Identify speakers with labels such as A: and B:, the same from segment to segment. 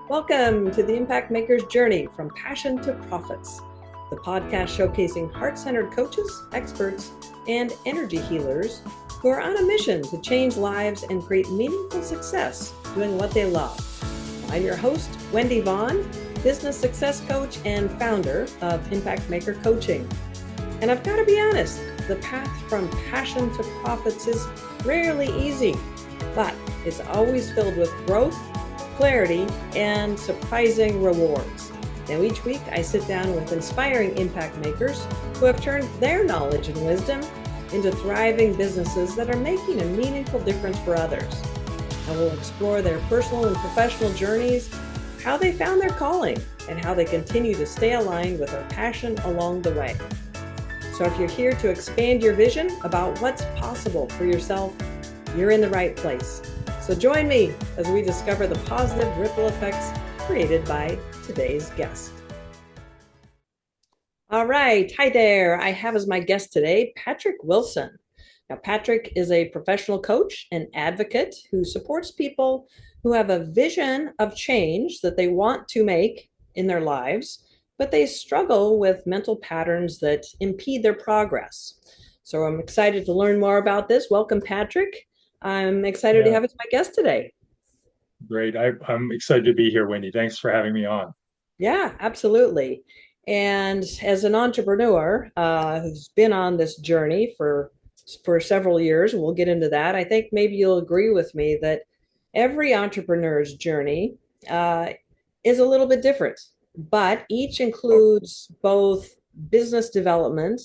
A: Welcome to the Impact Maker's Journey from Passion to Profits, the podcast showcasing heart-centered coaches, experts, and energy healers who are on a mission to change lives and create meaningful success doing what they love. I'm your host, Wendy Vaughn, business success coach and founder of Impact Maker Coaching. And I've got to be honest, the path from passion to profits is rarely easy, but it's always filled with growth, clarity, and surprising rewards. Now, each week I sit down with inspiring impact makers who have turned their knowledge and wisdom into thriving businesses that are making a meaningful difference for others. I will explore their personal and professional journeys, how they found their calling, and how they continue to stay aligned with their passion along the way. So if you're here to expand your vision about what's possible for yourself, you're in the right place. So join me as we discover the positive ripple effects created by today's guest. All right. Hi there. I have as my guest today, Patrick Wilson. Now, Patrick is a professional coach and advocate who supports people who have a vision of change that they want to make in their lives, but they struggle with mental patterns that impede their progress. So I'm excited to learn more about this. Welcome, Patrick. I'm excited to
B: Yeah,
A: have you as my guest today.
B: great. I'm excited to be here, Wendy. Thanks for having me on.
A: Yeah, absolutely. And as an entrepreneur who's been on this journey for several years, and we'll get into that, I think maybe you'll agree with me that every entrepreneur's journey uh, is a little bit different, but each
B: Oh,
A: includes both business development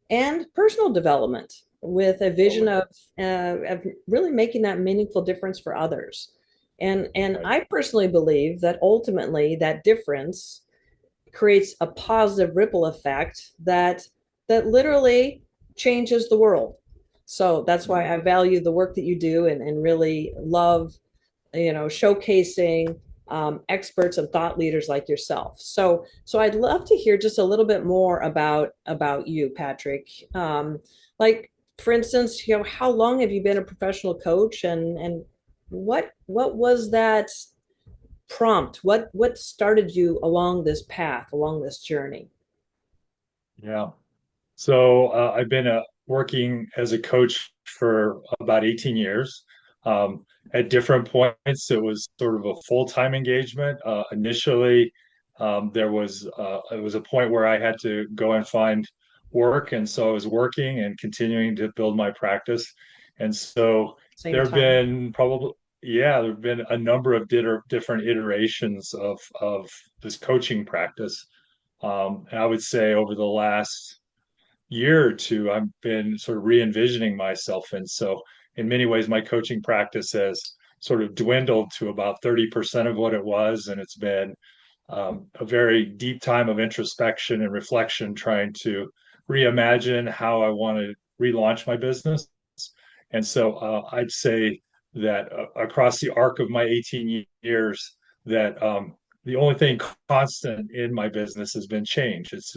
A: and personal development with a vision
B: totally.
A: of really making that meaningful difference for others. And
B: Right.
A: I personally believe that ultimately that difference creates a positive ripple effect that literally changes the world. So that's why
B: Mhm.
A: I value the work that you do and really love, showcasing experts and thought leaders like yourself. So I'd love to hear just a little bit more about you, Patrick. Like, for instance, how long have you been a professional coach, and what was that prompt? What started you along this path, along this journey?
B: Yeah. So I've been working as a coach for about 18 years. At different points, it was sort of a full-time engagement. Initially, it was a point where I had to go and find work, and so I was working and continuing to build my practice. And so
A: Same
B: there have
A: time.
B: been there have been a number of different iterations of this coaching practice. And I would say over the last year or two, I've been sort of re-envisioning myself. And so, in many ways, my coaching practice has sort of dwindled to about 30% of what it was. And it's been a very deep time of introspection and reflection, trying to reimagine how I want to relaunch my business. And so, I'd say that across the arc of my 18 years, that the only thing constant in my business has been change. It's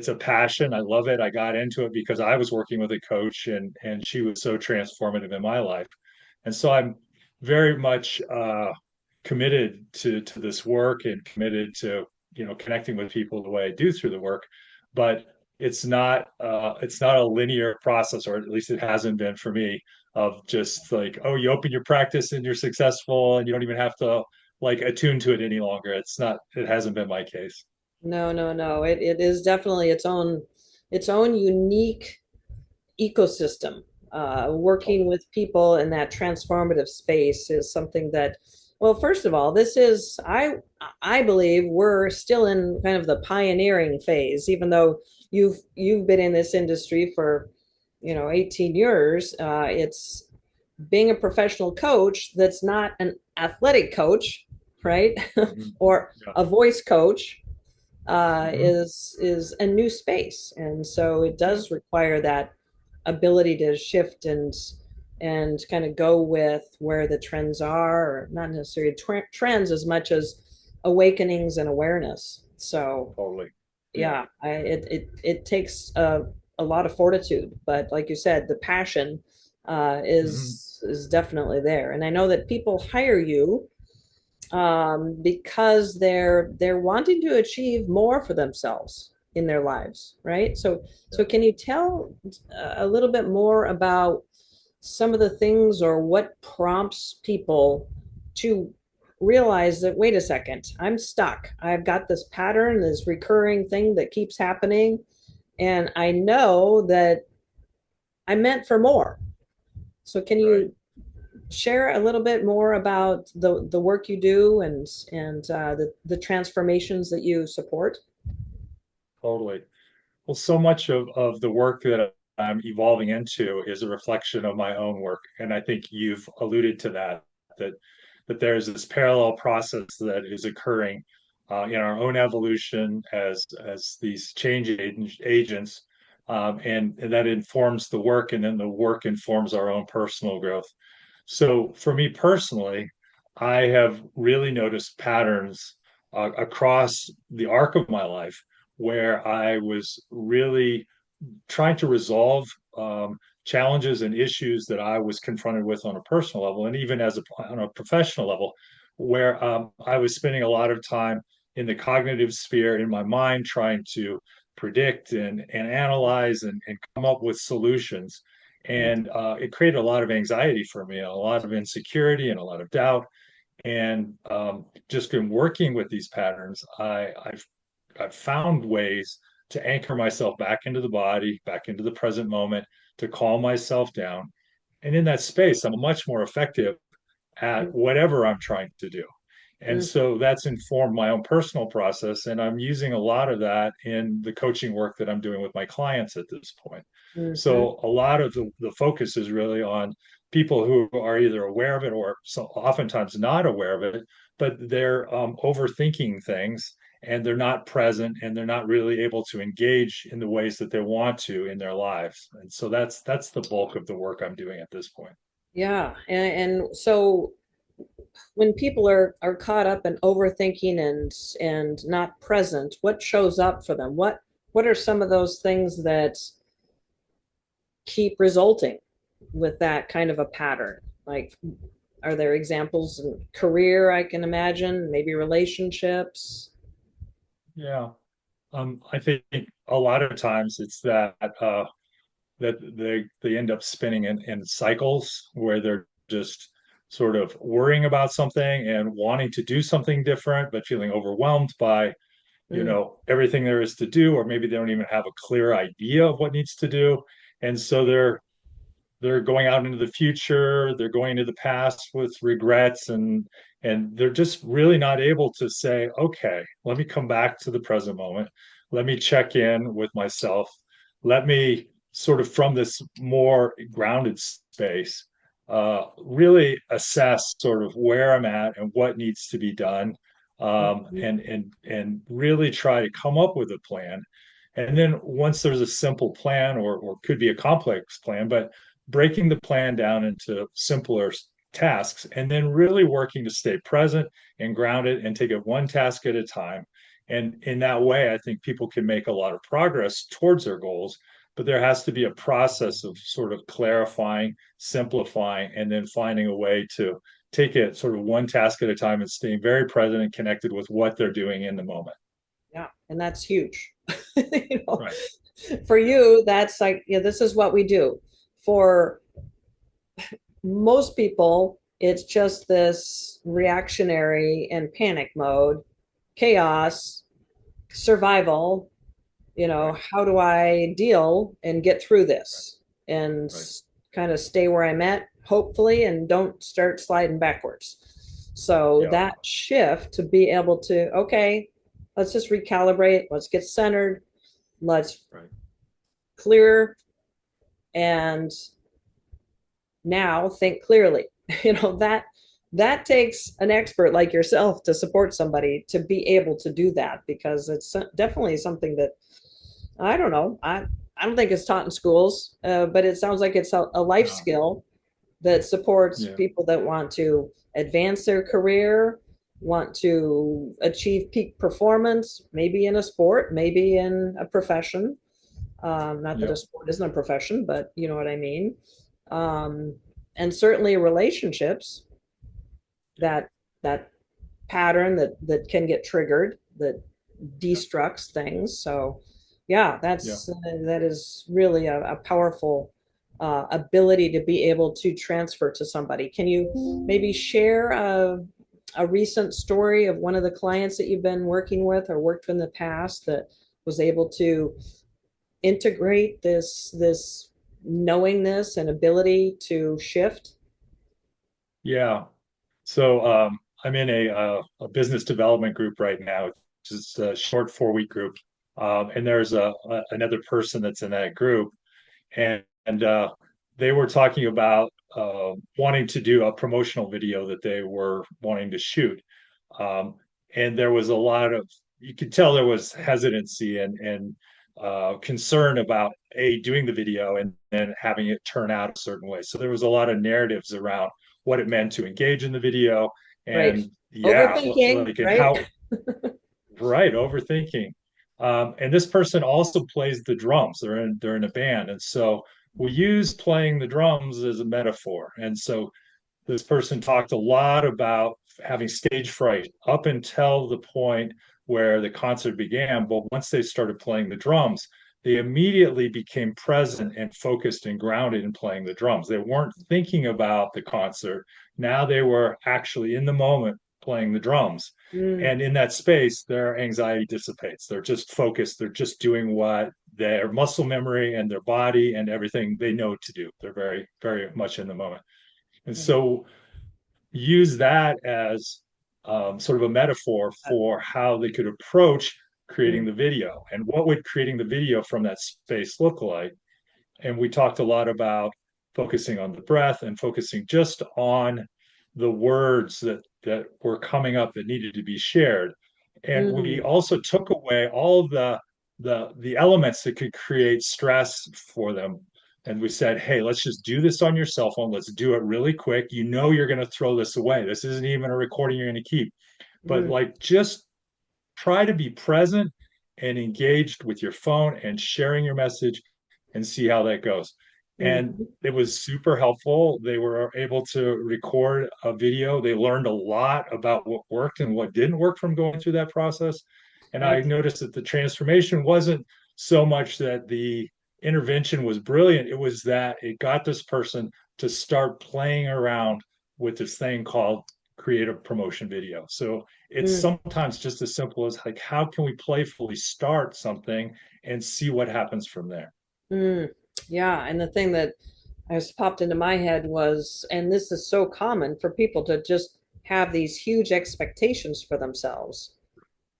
B: a passion. I love it. I got into it because I was working with a coach, and she was so transformative in my life. And so I'm very much committed to this work and committed to connecting with people the way I do through the work. But it's not a linear process, or at least it hasn't been for me, of just like, oh, you open your practice and you're successful and you don't even have to like attune to it any longer. It hasn't been my case.
A: No, no, no. It is definitely its own unique ecosystem. Working with people in that transformative space is something that, well, first of all, I believe we're still in kind of the pioneering phase, even though you've been in this industry for 18 years. It's being a professional coach that's not an athletic coach, right?
B: Mhm.
A: Or
B: Yeah.
A: a voice coach
B: Mhm.
A: is a new space, and so it
B: Yeah.
A: does require that ability to shift and kind of go with where the trends are, or not necessarily trends as much as awakenings and awareness. So
B: Totally. Yeah.
A: yeah, it takes a lot of fortitude, but like you said, the passion
B: Mhm.
A: is definitely there. And I know that people hire you because they're wanting to achieve more for themselves in their lives, right? So
B: Yeah.
A: can you tell a little bit more about some of the things or what prompts people to realize that, wait a second, I'm stuck. I've got this pattern, this recurring thing that keeps happening, and I know that I'm meant for more. So can
B: Right.
A: you share a little bit more about the work you do and the transformations that you support?
B: Totally. Well, so much of the work that I'm evolving into is a reflection of my own work. And I think you've alluded to that, that that there's this parallel process that is occurring in our own evolution as these agents, and that informs the work, and then the work informs our own personal growth. So for me personally, I have really noticed patterns across the arc of my life where I was really trying to resolve challenges and issues that I was confronted with on a personal level, and even on a professional level, where I was spending a lot of time in the cognitive sphere in my mind, trying to predict and analyze and come up with solutions. And it created a lot of anxiety for me, and a lot of insecurity, and a lot of doubt. And just in working with these patterns, I've found ways to anchor myself back into the body, back into the present moment, to calm myself down. And in that space, I'm much more effective at whatever I'm trying to do. And
A: Mm-hmm.
B: so that's informed my own personal process. And I'm using a lot of that in the coaching work that I'm doing with my clients at this point.
A: Mm-hmm.
B: So a lot of the focus is really on people who are either aware of it or so oftentimes not aware of it, but they're overthinking things and they're not present and they're not really able to engage in the ways that they want to in their lives. And so that's the bulk of the work I'm doing at this point.
A: Yeah, and so when people are caught up in overthinking and not present, what shows up for them? What are some of those things that keep resulting with that kind of a pattern? Like, are there examples in career, I can imagine, maybe relationships?
B: Yeah. I think a lot of times it's that they end up spinning in cycles where they're just sort of worrying about something and wanting to do something different, but feeling overwhelmed by,
A: Mm,
B: everything there is to do, or maybe they don't even have a clear idea of what needs to do. And so they're going out into the future, they're going into the past with regrets, and they're just really not able to say, okay, let me come back to the present moment, let me check in with myself, let me sort of from this more grounded space really assess sort of where I'm at and what needs to be done,
A: mhm.
B: and really try to come up with a plan. And then once there's a simple plan, or could be a complex plan, but breaking the plan down into simpler tasks, and then really working to stay present and grounded and take it one task at a time. And in that way, I think people can make a lot of progress towards their goals, but there has to be a process of sort of clarifying, simplifying, and then finding a way to take it sort of one task at a time and staying very present and connected with what they're doing in the moment.
A: Yeah, and that's huge. You know,
B: Right.
A: for you, that's like, yeah, this is what we do. For most people, it's just this reactionary and panic mode, chaos, survival.
B: Right.
A: How do I deal and get through this and
B: Right.
A: kind of stay where I'm at, hopefully, and don't start sliding backwards. So
B: Yeah.
A: that shift to be able to, okay, let's just recalibrate, let's get centered, let's
B: Right.
A: clear, and now think clearly. That takes an expert like yourself to support somebody to be able to do that, because it's definitely something that I don't know. I don't think it's taught in schools, but it sounds like it's a life
B: No.
A: skill that supports
B: Yeah.
A: people that want to advance their career, want to achieve peak performance, maybe in a sport, maybe in a profession. Not that a
B: Yeah.
A: sport isn't a profession, but you know what I mean. Um, and certainly relationships
B: Yeah.
A: that that pattern that can get triggered, that destructs things. So yeah,
B: Yeah.
A: that is really a powerful ability to be able to transfer to somebody. Can you maybe share a recent story of one of the clients that you've been working with or worked with in the past that was able to integrate this knowingness and ability to shift?
B: Yeah. So I'm in a business development group right now, which is a short 4 week group. And there's another person that's in that group, and they were talking about wanting to do a promotional video that they were wanting to shoot. Um, and there was a lot of, you could tell there was hesitancy and concern about doing the video and then having it turn out a certain way. So there was a lot of narratives around what it meant to engage in the video
A: Right.
B: and yeah,
A: Overthinking,
B: like and
A: right?
B: how right, overthinking. And this person also plays the drums. They're in a band, and so we use playing the drums as a metaphor. And so this person talked a lot about having stage fright up until the point where the concert began. But once they started playing the drums, they immediately became present and focused and grounded in playing the drums. They weren't thinking about the concert. Now they were actually in the moment playing the drums.
A: Mm,
B: And in that space, their anxiety dissipates. They're just focused. They're just doing what their muscle memory and their body and everything they know to do. They're very, very much in the moment. And so use that as sort of a metaphor for how they could approach creating
A: mm,
B: the video and what would creating the video from that space look like. And we talked a lot about focusing on the breath and focusing just on the words that were coming up that needed to be shared. And we
A: mm,
B: also took away all the elements that could create stress for them. And we said, hey, let's just do this on your cell phone. Let's do it really quick. You know you're going to throw this away. This isn't even a recording you're going to keep. But
A: mm,
B: like just try to be present and engaged with your phone and sharing your message and see how that goes. And
A: mm.
B: it was super helpful. They were able to record a video. They learned a lot about what worked and what didn't work from going through that process. And I
A: That's
B: noticed that the transformation wasn't so much that the intervention was brilliant, it was that it got this person to start playing around with this thing called creative promotion video. So it's
A: mm,
B: sometimes just as simple as like, how can we playfully start something and see what happens from there?
A: mm. Yeah, and the thing that has popped into my head was, and this is so common for people to just have these huge expectations for themselves,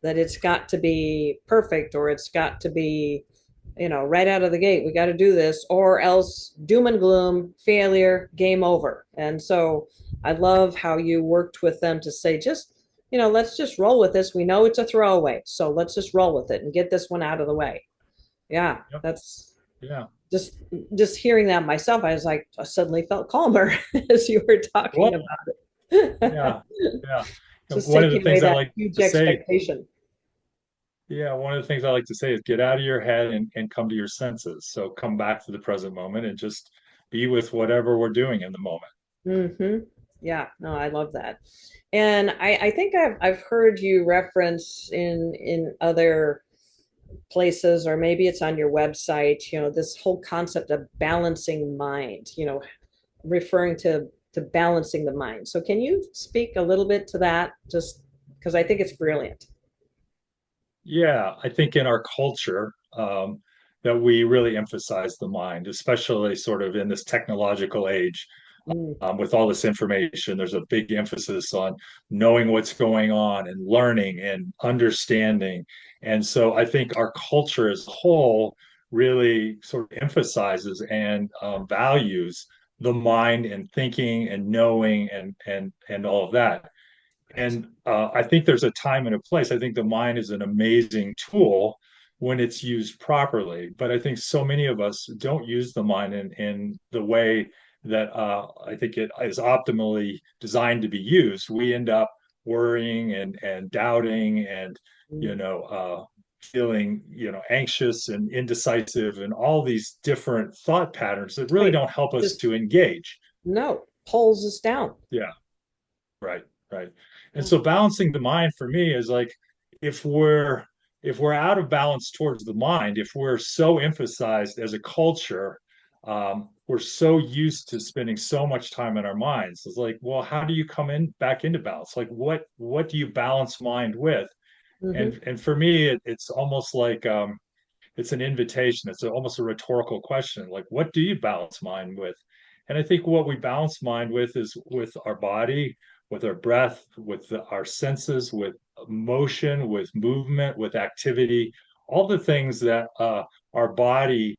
A: that it's got to be perfect or it's got to be, right out of the gate, we got to do this, or else doom and gloom, failure, game over. And so I love how you worked with them to say, just, let's just roll with this. We know it's a throwaway, so let's just roll with it and get this one out of the way. Yeah,
B: Yep.
A: that's
B: Yeah.
A: just just hearing that myself. I was like, I suddenly felt calmer as you were talking
B: Well,
A: about
B: yeah.
A: it.
B: Yeah. And
A: Just
B: one of the
A: taking away
B: things I
A: that
B: like
A: huge
B: to say,
A: expectation.
B: yeah, one of the things I like to say is get out of your head and come to your senses. So come back to the present moment and just be with whatever we're doing in the moment.
A: Mm-hmm. Yeah, no, I love that. And I think I've heard you reference in other places, or maybe it's on your website, this whole concept of balancing mind, referring to balancing the mind. So can you speak a little bit to that? Just because I think it's brilliant.
B: Yeah, I think in our culture, that we really emphasize the mind, especially sort of in this technological age,
A: Mm,
B: with all this information. There's a big emphasis on knowing what's going on and learning and understanding. And so I think our culture as a whole really sort of emphasizes and values the mind and thinking and knowing and all of that.
A: right.
B: And I think there's a time and a place. I think the mind is an amazing tool when it's used properly. But I think so many of us don't use the mind in the way that I think it is optimally designed to be used. We end up worrying and doubting and, you
A: Mm,
B: know, feeling, anxious and indecisive and all these different thought patterns that really
A: right.
B: don't help us
A: Just
B: to engage.
A: no, pulls us down.
B: Yeah, right. Right. And
A: Yeah.
B: so balancing the mind for me is like if we're if we're out of balance towards the mind, if we're so emphasized as a culture, we're so used to spending so much time in our minds. It's like, well, how do you come in back into balance? Like what do you balance mind with?
A: Hmm.
B: And for me, it's almost like it's an invitation. It's almost a rhetorical question. Like, what do you balance mind with? And I think what we balance mind with is with our body, with our breath, with our senses, with motion, with movement, with activity, all the things that our body,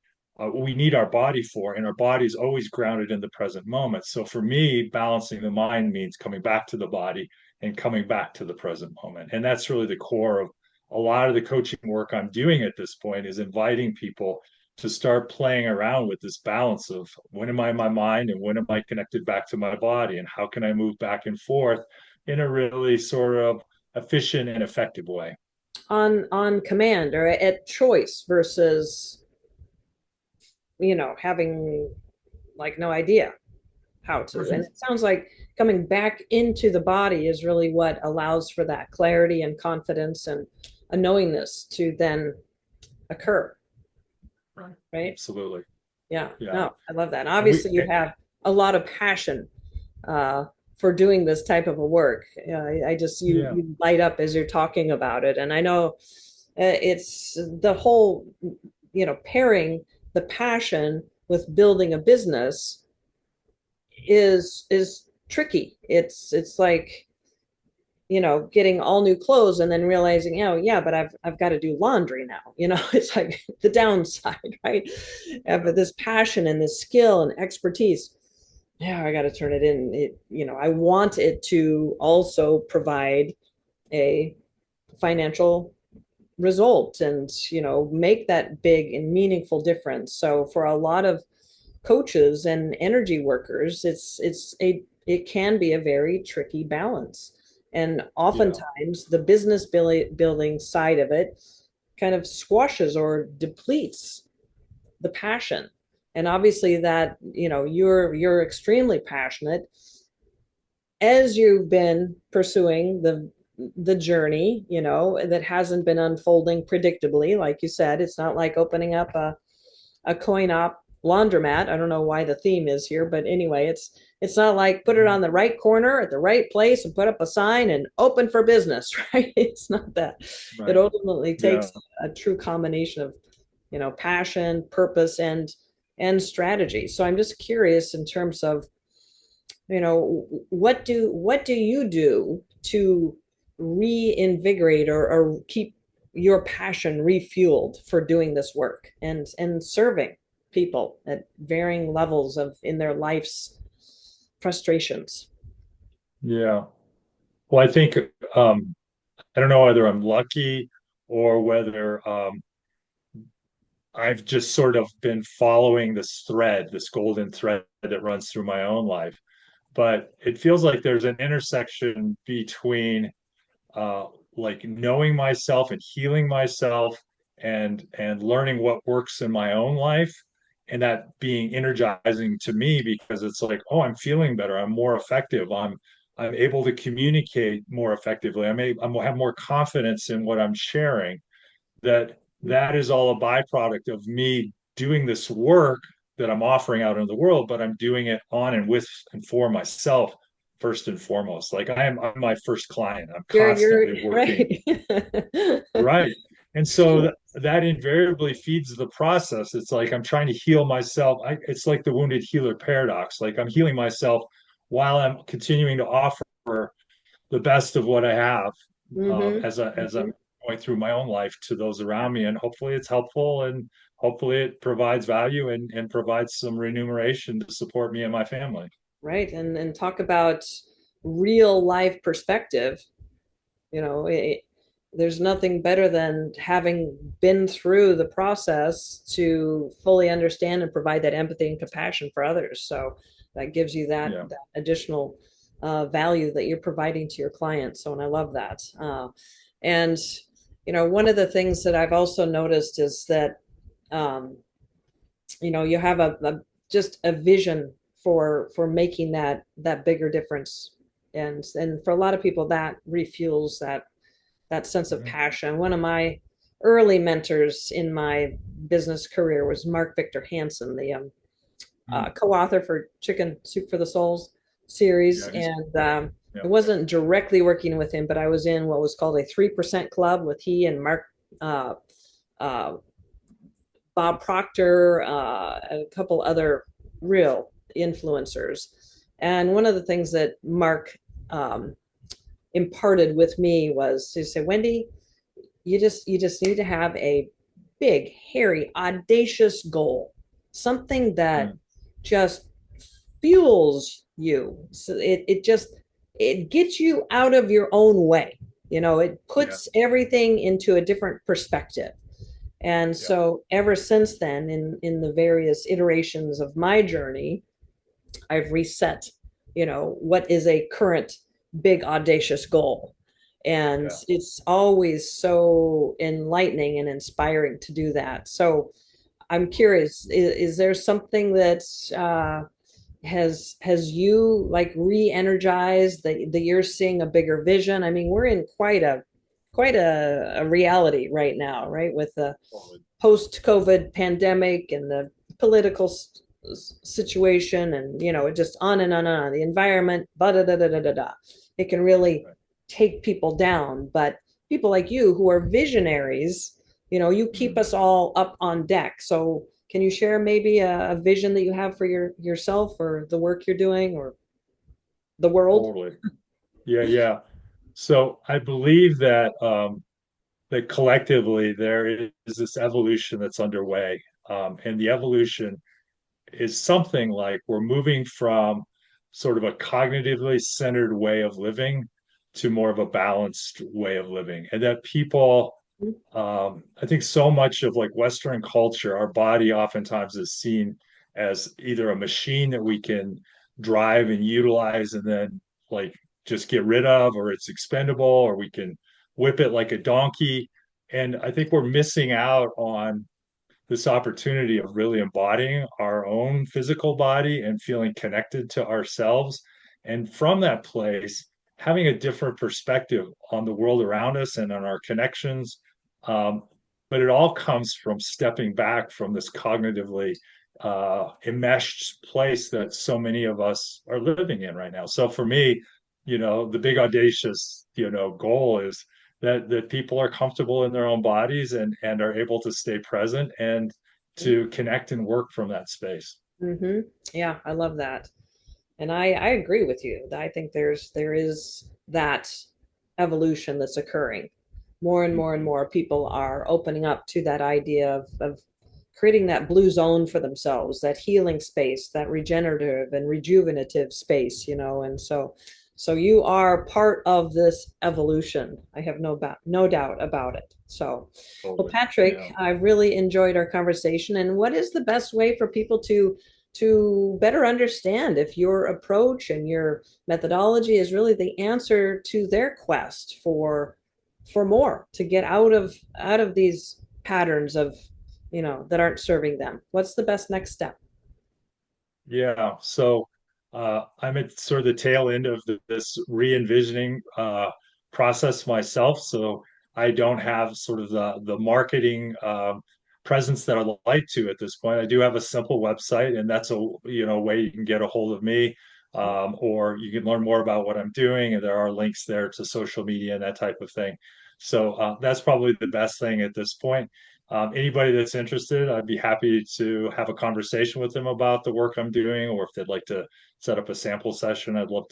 B: we need our body for, and our body is always grounded in the present moment. So for me, balancing the mind means coming back to the body and coming back to the present moment. And that's really the core of a lot of the coaching work I'm doing at this point is inviting people to start playing around with this balance of when am I in my mind and when am I connected back to my body and how can I move back and forth in a really sort of efficient and effective way.
A: On command or at choice versus, having like no idea how to. And it sounds like coming back into the body is really what allows for that clarity and confidence and a knowingness to then occur,
B: Right.
A: right?
B: Absolutely.
A: Yeah,
B: Yeah.
A: no, I love that. And
B: And we
A: obviously, you have a lot of passion uh, for doing this type of a work. I just
B: yeah.
A: you light up as you're talking about it, and I know it's the whole, pairing the passion with building a business is tricky. It's like, getting all new clothes and then realizing, oh yeah, but I've got to do laundry now. It's like the downside, right? But this passion and this skill and expertise, yeah, I got to turn it in. I want it to also provide a financial result and, make that big and meaningful difference. So for a lot of coaches and energy workers, it can be a very tricky balance. And
B: Yeah.
A: oftentimes the business building side of it kind of squashes or depletes the passion. And obviously that, you're extremely passionate as you've been pursuing the journey, that hasn't been unfolding predictably. Like you said, it's not like opening up a coin op laundromat. I don't know why the theme is here, but anyway, it's not like put it on the right corner at the right place and put up a sign and open for business, right? It's not that. It
B: Right.
A: ultimately
B: Yeah.
A: takes a true combination of, passion, purpose, and strategy. So I'm just curious in terms of, what do you do to reinvigorate or keep your passion refueled for doing this work and serving people at varying levels of in their life's frustrations?
B: Yeah. Well, I think I don't know whether I'm lucky or whether I've just sort of been following this thread, this golden thread that runs through my own life. But it feels like there's an intersection between uh, like knowing myself and healing myself and learning what works in my own life, and that being energizing to me because it's like, oh, I'm feeling better. I'm more effective. I'm able to communicate more effectively. I'm have more confidence in what I'm sharing that is all a byproduct of me doing this work that I'm offering out in the world, but I'm doing it on and with and for myself first and foremost. Like I'm my first client. I'm
A: You're
B: constantly working
A: right.
B: right. And so that invariably feeds the process. It's like I'm trying to heal myself. It's like the wounded healer paradox. Like I'm healing myself while I'm continuing to offer the best of what I have
A: Mm-hmm.
B: as
A: Mm-hmm.
B: I'm going through my own life to those around me, and hopefully it's helpful, and hopefully it provides value and provides some remuneration to support me and my family.
A: Right. And talk about real life perspective. There's nothing better than having been through the process to fully understand and provide that empathy and compassion for others. So that gives you
B: Yeah,
A: that additional value that you're providing to your clients. So, and I love that. And one of the things that I've also noticed is that um, you have a just a vision for making that bigger difference And for a lot of people that refuels that sense of
B: Mhm.
A: passion. One of my early mentors in my business career was Mark Victor Hansen, the
B: Mm.
A: co-author for Chicken Soup for the Souls series.
B: Yeah,
A: And
B: yeah,
A: it wasn't directly working with him, but I was in what was called a 3% club with he and Mark, uh, uh, Bob Proctor, a couple other real influencers. And one of the things that Mark um, imparted with me was to say, Wendy, you just need to have a big, hairy, audacious goal, something that
B: mm,
A: just fuels you. So it gets you out of your own way. It
B: yeah,
A: puts everything into a different perspective. And
B: yeah,
A: so ever since then, in the various iterations of my journey, I've reset, what is a current big audacious goal. And
B: yeah.
A: it's always so enlightening and inspiring to do that. So I'm curious, is there something that has you like re-energized that you're seeing a bigger vision? I mean, we're in quite a reality right now, right? With the
B: Totally.
A: post-COVID pandemic and the political situation, and it just on and on and on. The environment, da da da da da da. It can really
B: Right.
A: take people down, but people like you who are visionaries, you keep
B: Mm.
A: us all up on deck. So can you share maybe a vision that you have for yourself or the work you're doing or the world?
B: Totally. Yeah, yeah. So I believe that collectively there is this evolution that's underway. And the evolution is something like we're moving from sort of a cognitively centered way of living to more of a balanced way of living. And that people, I think so much of like Western culture, our body oftentimes is seen as either a machine that we can drive and utilize and then like just get rid of, or it's expendable, or we can whip it like a donkey. And I think we're missing out on this opportunity of really embodying our own physical body and feeling connected to ourselves. And from that place, having a different perspective on the world around us and on our connections. Um, but it all comes from stepping back from this cognitively enmeshed place that so many of us are living in right now. So for me, the big audacious, goal is that people are comfortable in their own bodies and are able to stay present and to connect and work from that space.
A: Mm-hmm. Yeah, I love that. And I agree with you. I think there is that evolution that's occurring. More and more and
B: Mhm.
A: more people are opening up to that idea of creating that blue zone for themselves, that healing space, that regenerative and rejuvenative space, and so you are part of this evolution. I have no doubt about it. So, well,
B: Totally.
A: Patrick,
B: Yeah.
A: I've really enjoyed our conversation. And what is the best way for people to better understand if your approach and your methodology is really the answer to their quest for more, to get out of these patterns of that aren't serving them? What's the best next step?
B: Yeah. So I'm at sort of the tail end of this re-envisioning process myself. So I don't have sort of the marketing presence that I'd like to at this point. I do have a simple website, and that's a way you can get a hold of me, or you can learn more about what I'm doing, and there are links there to social media and that type of thing. So that's probably the best thing at this point. Anybody that's interested, I'd be happy to have a conversation with them about the work I'm doing, or if they'd like to set up a sample session, I'd love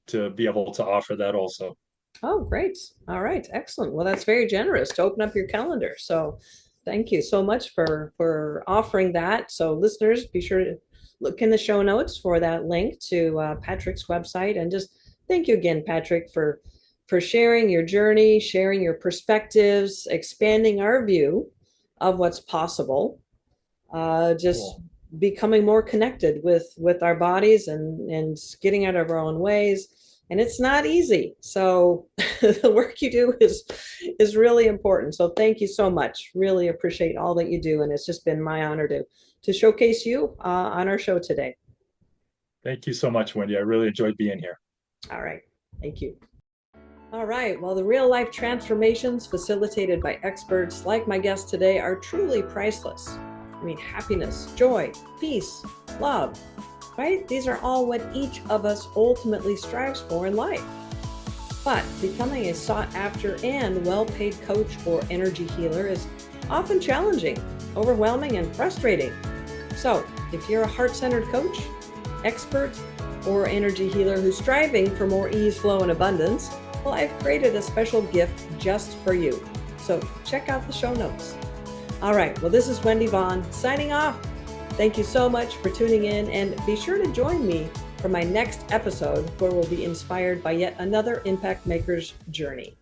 B: to be able to offer that also.
A: Oh, great. All right, excellent. Well, that's very generous to open up your calendar. So thank you so much for offering that. So listeners, be sure to look in the show notes for that link to Patrick's website. And just thank you again, Patrick, for sharing your journey, sharing your perspectives, expanding our view of what's possible, just
B: Cool.
A: becoming more connected with our bodies and getting out of our own ways. And it's not easy, so the work you do is really important. So thank you so much. Really appreciate all that you do, and it's just been my honor to showcase you on our show today.
B: Thank you so much, Wendy. I really enjoyed being here.
A: All right. Thank you. All right. Well, the real life transformations facilitated by experts like my guest today are truly priceless. I mean, happiness, joy, peace, love, right? These are all what each of us ultimately strives for in life. But becoming a sought after and well paid coach or energy healer is often challenging, overwhelming, and frustrating. So, if you're a heart centered coach, expert, or energy healer who's striving for more ease, flow, and abundance, well, I've created a special gift just for you. So, check out the show notes. All right, well, this is Wendy Vaughn signing off. Thank you so much for tuning in, and be sure to join me for my next episode where we'll be inspired by yet another impact maker's journey.